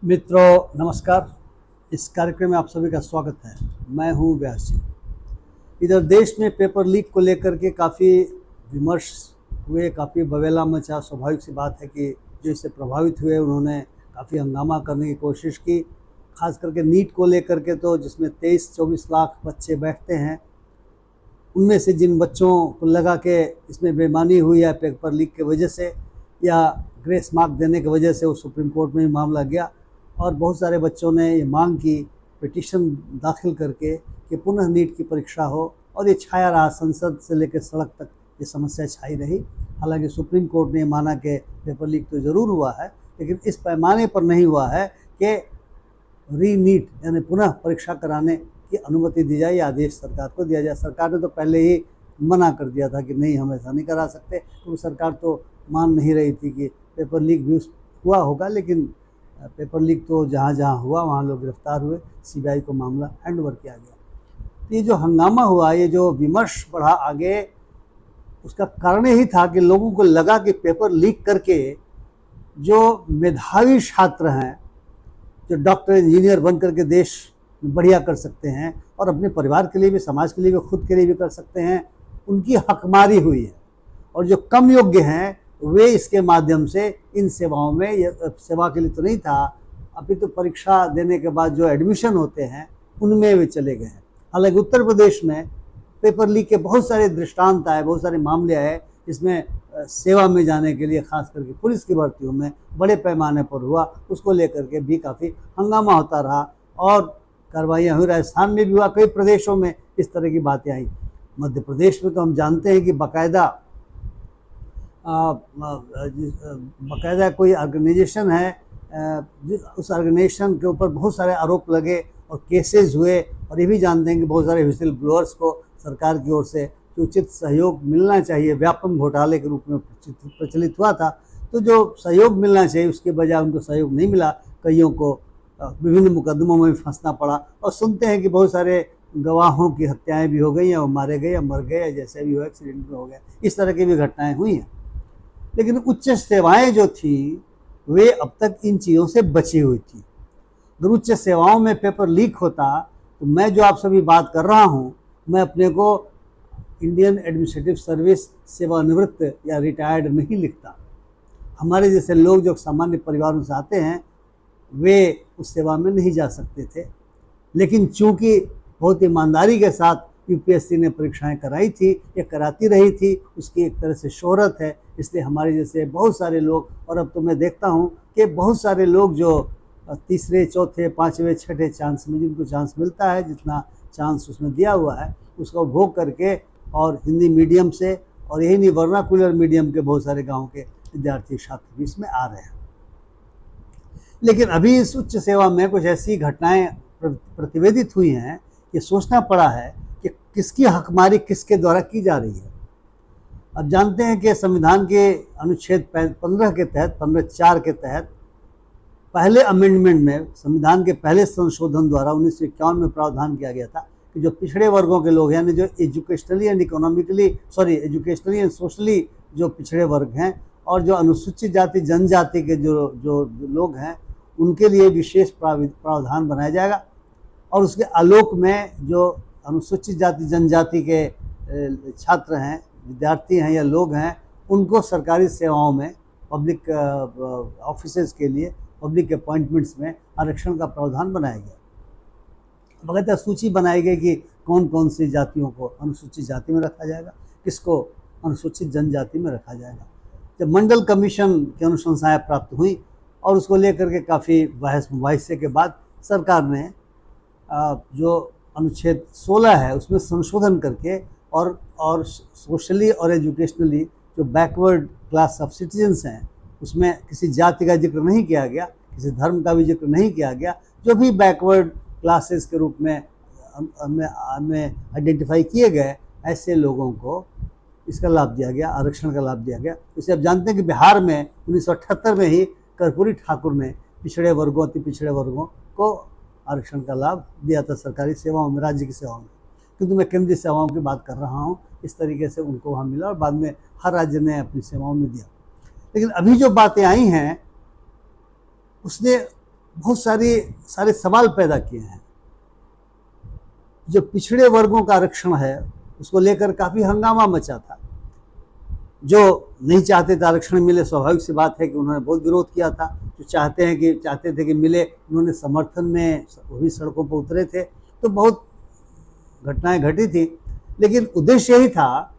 मित्रों नमस्कार। इस कार्यक्रम में आप सभी का स्वागत है। मैं हूं व्यास जी। इधर देश में पेपर लीक को लेकर के काफ़ी विमर्श हुए, काफ़ी बवेला मचा। स्वाभाविक सी बात है कि जो इससे प्रभावित हुए उन्होंने काफ़ी हंगामा करने की कोशिश की। खास करके नीट को लेकर के, तो जिसमें 23-24 लाख बच्चे बैठते हैं, उनमें से जिन बच्चों को लगा कि इसमें बेईमानी हुई है पेपर लीक की वजह से या ग्रेस मार्क देने की वजह से, वो सुप्रीम कोर्ट में मामला गया और बहुत सारे बच्चों ने ये मांग की, पिटीशन दाखिल करके कि पुनः नीट की परीक्षा हो। और ये छाया रहा, संसद से लेकर सड़क तक ये समस्या छाई रही। हालांकि सुप्रीम कोर्ट ने माना कि पेपर लीक तो ज़रूर हुआ है, लेकिन इस पैमाने पर नहीं हुआ है कि रीनीट यानी पुनः परीक्षा कराने की अनुमति दी जाए या आदेश सरकार को दिया जाए। सरकार ने तो पहले ही मना कर दिया था कि नहीं, हम ऐसा नहीं करा सकते, क्योंकि सरकार तो मान नहीं रही थी कि पेपर लीक भी हुआ होगा। लेकिन पेपर लीक तो जहाँ जहाँ हुआ वहाँ लोग गिरफ्तार हुए, सीबीआई को मामला हैंडओवर किया गया। तो ये जो हंगामा हुआ, ये जो विमर्श बढ़ा आगे, उसका कारण यही था कि लोगों को लगा कि पेपर लीक करके जो मेधावी छात्र हैं, जो डॉक्टर इंजीनियर बन करके देश में बढ़िया कर सकते हैं और अपने परिवार के लिए भी, समाज के लिए भी, खुद के लिए भी कर सकते हैं, उनकी हकमारी हुई है। और जो कम योग्य हैं वे इसके माध्यम से इन सेवाओं में, सेवा के लिए तो नहीं था, अभी तो परीक्षा देने के बाद जो एडमिशन होते हैं उनमें वे चले गए हैं। हालांकि उत्तर प्रदेश में पेपर लीक के बहुत सारे दृष्टांत आए, बहुत सारे मामले आए, जिसमें सेवा में जाने के लिए खास करके पुलिस की भर्तियों में बड़े पैमाने पर हुआ। उसको लेकर के भी काफ़ी हंगामा होता रहा और कार्रवाइयाँ हुई। राजस्थान में भी हुआ, कई प्रदेशों में इस तरह की बातें आई। मध्य प्रदेश में तो हम जानते हैं कि बाकायदा कोई ऑर्गेनाइजेशन है, उस ऑर्गेनाइजेशन के ऊपर बहुत सारे आरोप लगे और केसेस हुए। और ये भी जानते हैं कि बहुत सारे विसिल ब्लोअर्स को सरकार की ओर से उचित सहयोग मिलना चाहिए। व्यापम घोटाले के रूप में प्रचलित हुआ था, तो जो सहयोग मिलना चाहिए उसके बजाय उनको सहयोग नहीं मिला। कईयों को विभिन्न मुकदमों में फंसना पड़ा। और सुनते हैं कि बहुत सारे गवाहों की हत्याएं भी हो गई, या वो मारे गए या मर गए, या जैसे भी हो एक्सीडेंट में हो गया, इस तरह की भी घटनाएं हुई हैं। लेकिन उच्च सेवाएं जो थी वे अब तक इन चीज़ों से बची हुई थी। अगर उच्च सेवाओं में पेपर लीक होता तो मैं जो आप सभी बात कर रहा हूं, मैं अपने को इंडियन एडमिनिस्ट्रेटिव सर्विस सेवानिवृत्त या रिटायर्ड नहीं लिखता। हमारे जैसे लोग जो सामान्य परिवारों से आते हैं वे उस सेवा में नहीं जा सकते थे। लेकिन चूंकि बहुत ईमानदारी के साथ यूपीएससी ने परीक्षाएं कराई थी, ये कराती रही थी, उसकी एक तरह से शोहरत है, इसलिए हमारे जैसे बहुत सारे लोग, और अब तो मैं देखता हूँ कि बहुत सारे लोग जो तीसरे, चौथे, पाँचवें, छठे चांस में, जिनको चांस मिलता है, जितना चांस उसमें दिया हुआ है, उसका उपभोग करके और हिंदी मीडियम से, और यही नहीं वर्नाकुलर मीडियम के बहुत सारे गाँव के विद्यार्थी छात्र भी इसमें आ रहे हैं। लेकिन अभी इस उच्च सेवा में कुछ ऐसी घटनाएं प्रतिवेदित हुई हैं कि सोचना पड़ा है कि किसकी हकमारी किसके द्वारा की जा रही है। अब जानते हैं कि संविधान के अनुच्छेद 15 के तहत, 15(4) के तहत पहले अमेंडमेंट में, संविधान के पहले संशोधन द्वारा 1951 में प्रावधान किया गया था कि जो पिछड़े वर्गों के लोग हैं, यानी जो एजुकेशनली एंड सोशली जो पिछड़े वर्ग हैं, और जो अनुसूचित जाति जनजाति के जो लोग हैं, उनके लिए विशेष प्रावधान बनाया जाएगा। और उसके आलोक में जो अनुसूचित जाति जनजाति के छात्र हैं, विद्यार्थी हैं या लोग हैं, उनको सरकारी सेवाओं में, पब्लिक ऑफिसेज के लिए, पब्लिक अपॉइंटमेंट्स में आरक्षण का प्रावधान बनाया गया। बकायदा सूची बनाई गई कि कौन कौन सी जातियों को अनुसूचित जाति में रखा जाएगा, किसको अनुसूचित जनजाति में रखा जाएगा। जब मंडल कमीशन की अनुशंसाएं प्राप्त हुई और उसको लेकर के काफ़ी बहस मुबाहिसे के बाद सरकार ने जो अनुच्छेद 16 है उसमें संशोधन करके और सोशली और एजुकेशनली जो बैकवर्ड क्लास ऑफ सिटीजन्स हैं, उसमें किसी जाति का जिक्र नहीं किया गया, किसी धर्म का भी जिक्र नहीं किया गया। जो भी बैकवर्ड क्लासेस के रूप में हमें आइडेंटिफाई किए गए, ऐसे लोगों को इसका लाभ दिया गया, आरक्षण का लाभ दिया गया। इसे आप जानते हैं कि बिहार में 1978 में ही कर्पूरी ठाकुर ने पिछड़े वर्गों, अति पिछड़े वर्गों को आरक्षण का लाभ दिया था सरकारी सेवाओं में, राज्य की सेवाओं में। क्योंकि मैं केंद्रीय सेवाओं की बात कर रहा हूँ, इस तरीके से उनको वहाँ मिला और बाद में हर राज्य ने अपनी सेवाओं में दिया। लेकिन अभी जो बातें आई हैं उसने बहुत सारे सवाल पैदा किए हैं। जो पिछड़े वर्गों का आरक्षण है उसको लेकर काफ़ी हंगामा मचा था। जो नहीं चाहते थे आरक्षण मिले, स्वाभाविक सी बात है कि उन्होंने बहुत विरोध किया था। जो चाहते थे कि मिले, उन्होंने समर्थन में वो भी सड़कों पर उतरे थे। तो बहुत घटनाएं घटी थी, लेकिन उद्देश्य यही था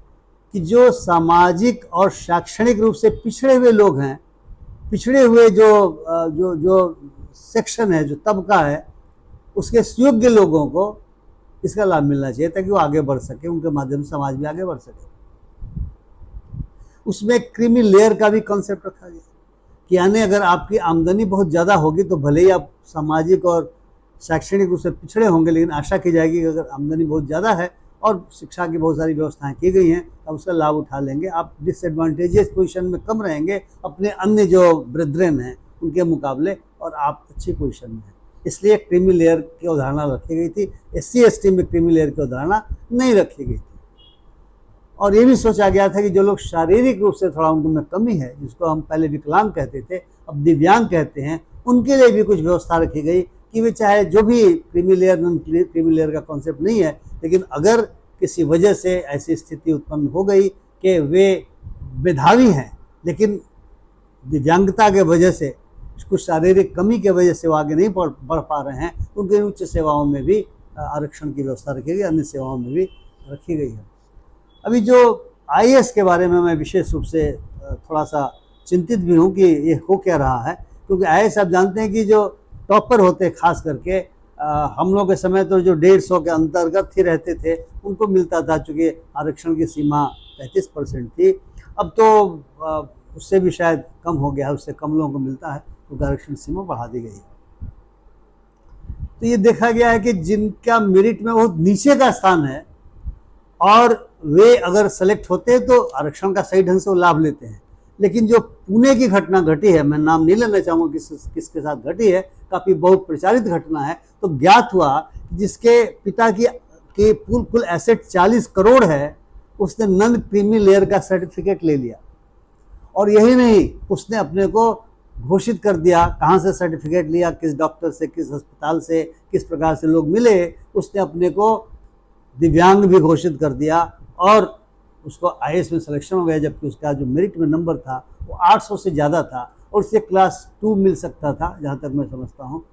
कि जो सामाजिक और शैक्षणिक रूप से पिछड़े हुए लोग हैं, पिछड़े हुए जो जो जो सेक्शन है, जो तबका है, उसके योग्य लोगों को इसका लाभ मिलना चाहिए ताकि वो आगे बढ़ सके, उनके माध्यम से समाज में आगे बढ़ सके। उसमें क्रीमी लेयर का भी कॉन्सेप्ट रखा गया कि यानी अगर आपकी आमदनी बहुत ज़्यादा होगी तो भले ही आप सामाजिक और शैक्षणिक रूप से पिछड़े होंगे, लेकिन आशा की जाएगी कि अगर आमदनी बहुत ज़्यादा है और शिक्षा की बहुत सारी व्यवस्थाएं की गई हैं, तो उसका लाभ उठा लेंगे। आप डिसएडवांटेजेस पोजीशन में कम रहेंगे अपने अन्य जो ब्रेदरेन हैं उनके मुकाबले, और आप अच्छी पोजीशन में हैं। इसलिए क्रीमी लेयर की अवधारणा रखी गई थी। SC ST में क्रीमी लेयर की अवधारणा नहीं रखी गई थी। और ये भी सोचा गया था कि जो लोग शारीरिक रूप से थोड़ा उनमें कमी है, जिसको हम पहले विकलांग कहते थे, अब दिव्यांग कहते हैं, उनके लिए भी कुछ व्यवस्था रखी गई कि वे चाहे जो भी creamy layer non creamy layer का कॉन्सेप्ट नहीं है, लेकिन अगर किसी वजह से ऐसी स्थिति उत्पन्न हो गई कि वे मेधावी हैं लेकिन दिव्यांगता के वजह से, कुछ शारीरिक कमी के वजह से वो आगे नहीं बढ़ पा रहे हैं, उनके उच्च सेवाओं में भी आरक्षण की व्यवस्था रखी गई, अन्य सेवाओं में भी रखी गई है। अभी जो IAS के बारे में मैं विशेष रूप से थोड़ा सा चिंतित भी हूँ कि ये हो क्या रहा है, क्योंकि IAS आप जानते हैं कि जो टॉपर होते हैं, खास करके हम लोग के समय तो जो 150 के अंतर्गत ही रहते थे उनको मिलता था, चूँकि आरक्षण की सीमा 35% थी। अब तो उससे भी शायद कम हो गया है, उससे कम लोगों को मिलता है, तो आरक्षण सीमा बढ़ा दी गई है। तो ये देखा गया है कि जिनका मेरिट में बहुत नीचे का स्थान है और वे अगर सेलेक्ट होते हैं तो आरक्षण का सही ढंग से वो लाभ लेते हैं। लेकिन जो पुणे की घटना घटी है, मैं नाम नहीं लेना चाहूँगा किसके साथ घटी है, काफ़ी बहुत प्रचारित घटना है। तो ज्ञात हुआ जिसके पिता की कुल एसेट 40 करोड़ है, उसने नॉन क्रीमी लेयर का सर्टिफिकेट ले लिया। और यही नहीं, उसने अपने को घोषित कर दिया, कहाँ से सर्टिफिकेट लिया, किस डॉक्टर से, किस अस्पताल से, किस प्रकार से लोग मिले, उसने अपने को दिव्यांग भी घोषित कर दिया और उसको IAS में सिलेक्शन हो गया, जबकि उसका जो मेरिट में नंबर था वो 800 से ज़्यादा था और उससे क्लास 2 मिल सकता था, जहाँ तक मैं समझता हूँ।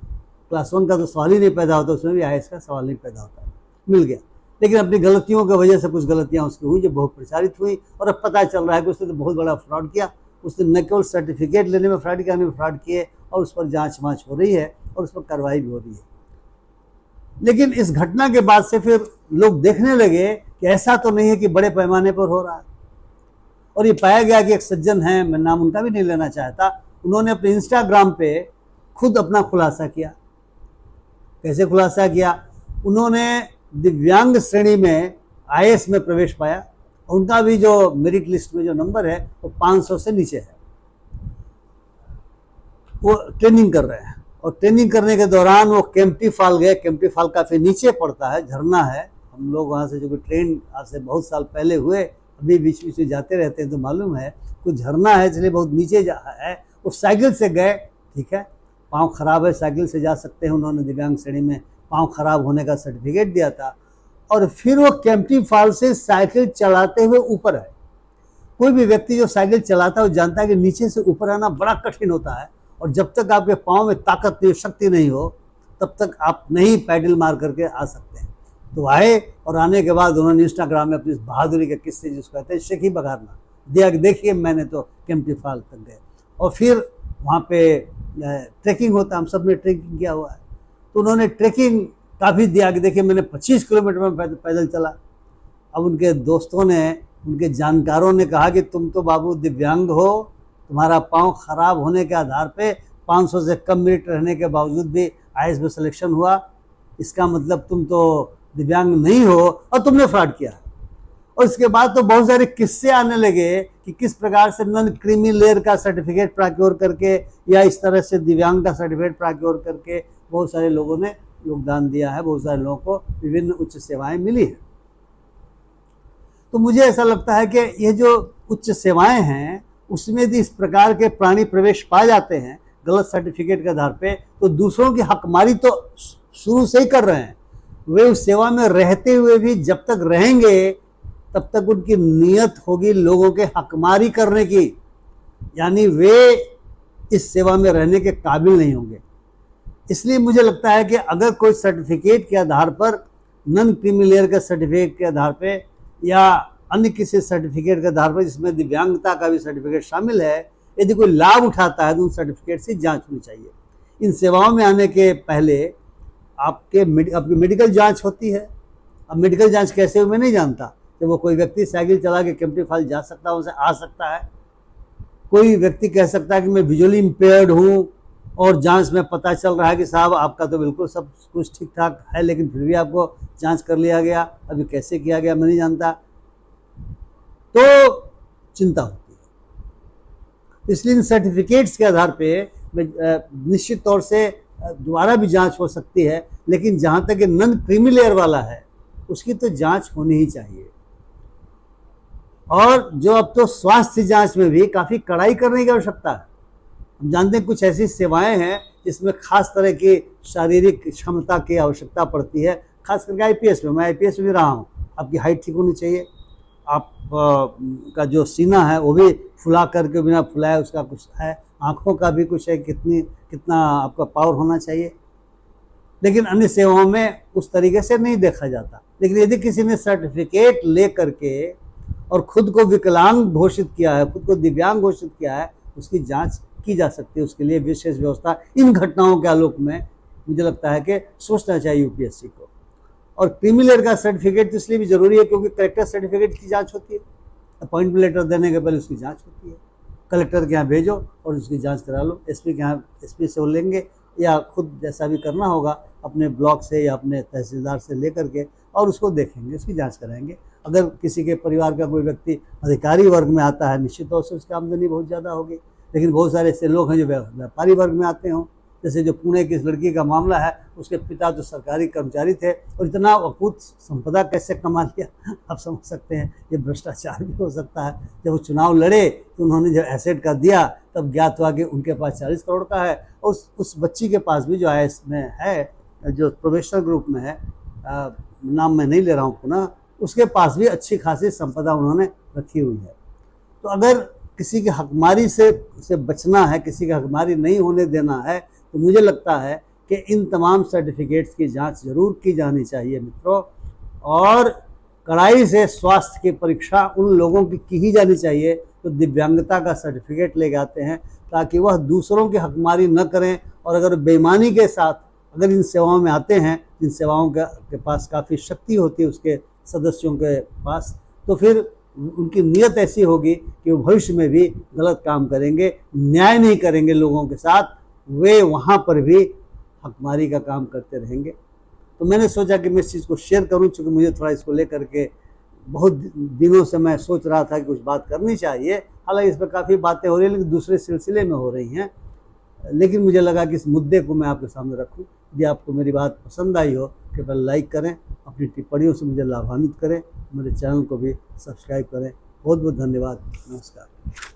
क्लास 1 का तो सवाल ही नहीं पैदा होता, उसमें भी IAS का सवाल नहीं पैदा होता, मिल गया। लेकिन अपनी गलतियों की वजह से कुछ गलतियाँ उसकी हुई जो बहुत प्रचारित हुई, और अब पता चल रहा है कि उसने तो बहुत बड़ा फ्रॉड किया। उसने न केवल सर्टिफिकेट लेने में फ्रॉड किया, फ्रॉड किए, और उस पर जाँच वाँच हो रही है और उस पर कार्रवाई भी हो रही है। लेकिन इस घटना के बाद से फिर लोग देखने लगे कि ऐसा तो नहीं है कि बड़े पैमाने पर हो रहा है। और ये पाया गया कि एक सज्जन हैं, मैं नाम उनका भी नहीं लेना चाहता, उन्होंने अपने इंस्टाग्राम पे खुद अपना खुलासा किया। कैसे खुलासा किया? उन्होंने दिव्यांग श्रेणी में IAS में प्रवेश पाया, उनका भी जो मेरिट लिस्ट में जो नंबर है वो 500 से नीचे है। वो ट्रेनिंग कर रहे हैं और ट्रेनिंग करने के दौरान वो केम्प्टी फॉल गए। केम्प्टी फॉल काफ़ी नीचे पड़ता है, झरना है। हम लोग वहाँ से जो कि ट्रेन आज से बहुत साल पहले हुए, अभी बीच बीच में जाते रहते हैं तो मालूम है, कुछ झरना है इसलिए बहुत नीचे है। वो साइकिल से गए, ठीक है, पाँव खराब है, साइकिल से जा सकते हैं। उन्होंने दिव्यांग श्रेणी में पाँव खराब होने का सर्टिफिकेट दिया था, और फिर वो केम्प्टी फॉल से साइकिल चलाते हुए ऊपर है। कोई भी व्यक्ति जो साइकिल चलाता है वो जानता है कि नीचे से ऊपर आना बड़ा कठिन होता है, और जब तक आपके पाँव में ताकत नहीं, शक्ति नहीं हो, तब तक आप नहीं पैडल मार करके आ सकते हैं। तो आए, और आने के बाद उन्होंने इंस्टाग्राम में अपनी बहादुरी के किस्से, जिसको कहते हैं शेखी बघारना, दिया कि देखिए मैंने तो केम्प्टी फॉल तक गए। और फिर वहाँ पे ट्रैकिंग होता है, हम सब ने ट्रैकिंग किया हुआ है, तो उन्होंने ट्रैकिंग का भी दिया कि देखिए मैंने 25 किलोमीटर में पैदल चला। अब उनके दोस्तों ने, उनके जानकारों ने कहा कि तुम तो बाबू दिव्यांग हो, तुम्हारा पाँव खराब होने के आधार पे 500 से कम मेरिट रहने के बावजूद भी IAS में सिलेक्शन हुआ, इसका मतलब तुम तो दिव्यांग नहीं हो और तुमने फ्रॉड किया। और इसके बाद तो बहुत सारे किस्से आने लगे कि किस प्रकार से नॉन क्रीमी लेयर का सर्टिफिकेट प्रोक्योर करके या इस तरह से दिव्यांग का सर्टिफिकेट प्रोक्योर करके बहुत सारे लोगों ने योगदान दिया है, बहुत सारे लोगों को विभिन्न उच्च सेवाएं मिली है। तो मुझे ऐसा लगता है कि ये जो उच्च सेवाएं हैं उसमें भी इस प्रकार के प्राणी प्रवेश पाए जाते हैं, गलत सर्टिफिकेट के आधार पे, तो दूसरों की हकमारी तो शुरू से ही कर रहे हैं। वे उस सेवा में रहते हुए भी जब तक रहेंगे तब तक उनकी नीयत होगी लोगों के हकमारी करने की, यानी वे इस सेवा में रहने के काबिल नहीं होंगे। इसलिए मुझे लगता है कि अगर कोई सर्टिफिकेट के आधार पर, नॉन क्रीमी लेयर के सर्टिफिकेट के आधार पे या अन्य किसी सर्टिफिकेट के आधार पर जिसमें दिव्यांगता का भी सर्टिफिकेट शामिल है, यदि कोई लाभ उठाता है तो उन सर्टिफिकेट से जांच होनी चाहिए। इन सेवाओं में आने के पहले आपकी मेडिकल जांच होती है। अब मेडिकल जांच कैसे हो मैं नहीं जानता, कि वो कोई व्यक्ति साइकिल चला के केम्प्टी फॉल जा सकता है, उसे आ सकता है। कोई व्यक्ति कह सकता है कि मैं विजुअली इम्पेयर्ड हूँ और जांच में पता चल रहा है कि साहब आपका तो बिल्कुल सब कुछ ठीक ठाक है, लेकिन फिर भी आपको जांच कर लिया गया। अभी कैसे किया गया मैं नहीं जानता, तो चिंता होती है। इसलिए इन सर्टिफिकेट्स के आधार पे निश्चित तौर से दोबारा भी जांच हो सकती है, लेकिन जहाँ तक नॉन क्रीमी लेयर वाला है उसकी तो जांच होनी ही चाहिए। और जो अब तो स्वास्थ्य जांच में भी काफ़ी कड़ाई करने की आवश्यकता है। हम जानते हैं कुछ ऐसी सेवाएं हैं जिसमें खास तरह की शारीरिक क्षमता की आवश्यकता पड़ती है, खास करके आईपीएस में। मैं आईपीएस में भी रहा हूँ। आपकी हाइट ठीक होनी चाहिए, आप का जो सीना है वो भी फुला करके बिना फुलाए उसका कुछ है, आँखों का भी कुछ है, कितना आपका पावर होना चाहिए। लेकिन अन्य सेवाओं में उस तरीके से नहीं देखा जाता। लेकिन यदि किसी ने सर्टिफिकेट ले करके और खुद को विकलांग घोषित किया है, खुद को दिव्यांग घोषित किया है, उसकी जांच की जा सकती है। उसके लिए विशेष व्यवस्था इन घटनाओं के आलोक में मुझे लगता है कि सोचना चाहिए यूपीएससी को। और क्रीमी लेयर का सर्टिफिकेट इसलिए भी जरूरी है क्योंकि कलेक्टर सर्टिफिकेट की जांच होती है। अपॉइंटमेंट लेटर देने के पहले उसकी जांच होती है। कलेक्टर के यहाँ भेजो और उसकी जांच करा लो। एसपी के यहाँ, एसपी से वो लेंगे या खुद जैसा भी करना होगा अपने ब्लॉक से या अपने तहसीलदार से ले करके, और उसको देखेंगे, उसकी जांच कराएंगे। अगर किसी के परिवार का कोई व्यक्ति अधिकारी वर्ग में आता है, निश्चित तौर से उसकी आमदनी बहुत ज़्यादा होगी। लेकिन बहुत सारे ऐसे लोग हैं जो व्यापारी वर्ग में आते हों, जैसे जो पुणे की इस लड़की का मामला है, उसके पिता तो सरकारी कर्मचारी थे और इतना अकूत संपदा कैसे कमा लिया आप समझ सकते हैं। ये भ्रष्टाचार भी हो सकता है। जब वो चुनाव लड़े तो उन्होंने जब एसेट का दिया तब ज्ञात हुआ कि उनके पास 40 करोड़ का है। और उस बच्ची के पास भी जो IAS में है, जो प्रोफेशनल ग्रुप में है, नाम मैं नहीं ले रहा हूँ पुनः, उसके पास भी अच्छी खासी संपदा उन्होंने रखी हुई है। तो अगर किसी की हकमारी से बचना है, किसी की हकमारी नहीं होने देना है, तो मुझे लगता है कि इन तमाम सर्टिफिकेट्स की जांच जरूर की जानी चाहिए मित्रों। और कड़ाई से स्वास्थ्य की परीक्षा उन लोगों की ही जानी चाहिए जो दिव्यांगता का सर्टिफिकेट लेके आते हैं, ताकि वह दूसरों की हकमारी न करें। और अगर बेईमानी के साथ अगर इन सेवाओं में आते हैं, इन सेवाओं के पास काफ़ी शक्ति होती है उसके सदस्यों के पास, तो फिर उनकी नीयत ऐसी होगी कि वो भविष्य में भी गलत काम करेंगे, न्याय नहीं करेंगे लोगों के साथ, वे वहाँ पर भी हकमारी का काम करते रहेंगे। तो मैंने सोचा कि मैं इस चीज़ को शेयर करूँ, चूँकि मुझे थोड़ा इसको लेकर के बहुत दिनों से मैं सोच रहा था कि कुछ बात करनी चाहिए। हालांकि इस पर काफ़ी बातें हो रही हैं, लेकिन दूसरे सिलसिले में हो रही हैं। लेकिन मुझे लगा कि इस मुद्दे को मैं आपके सामने रखूं। यदि आपको मेरी बात पसंद आई हो, कृपया लाइक करें, अपनी टिप्पणियों से मुझे लाभान्वित करें, मेरे चैनल को भी सब्सक्राइब करें। बहुत बहुत धन्यवाद। नमस्कार।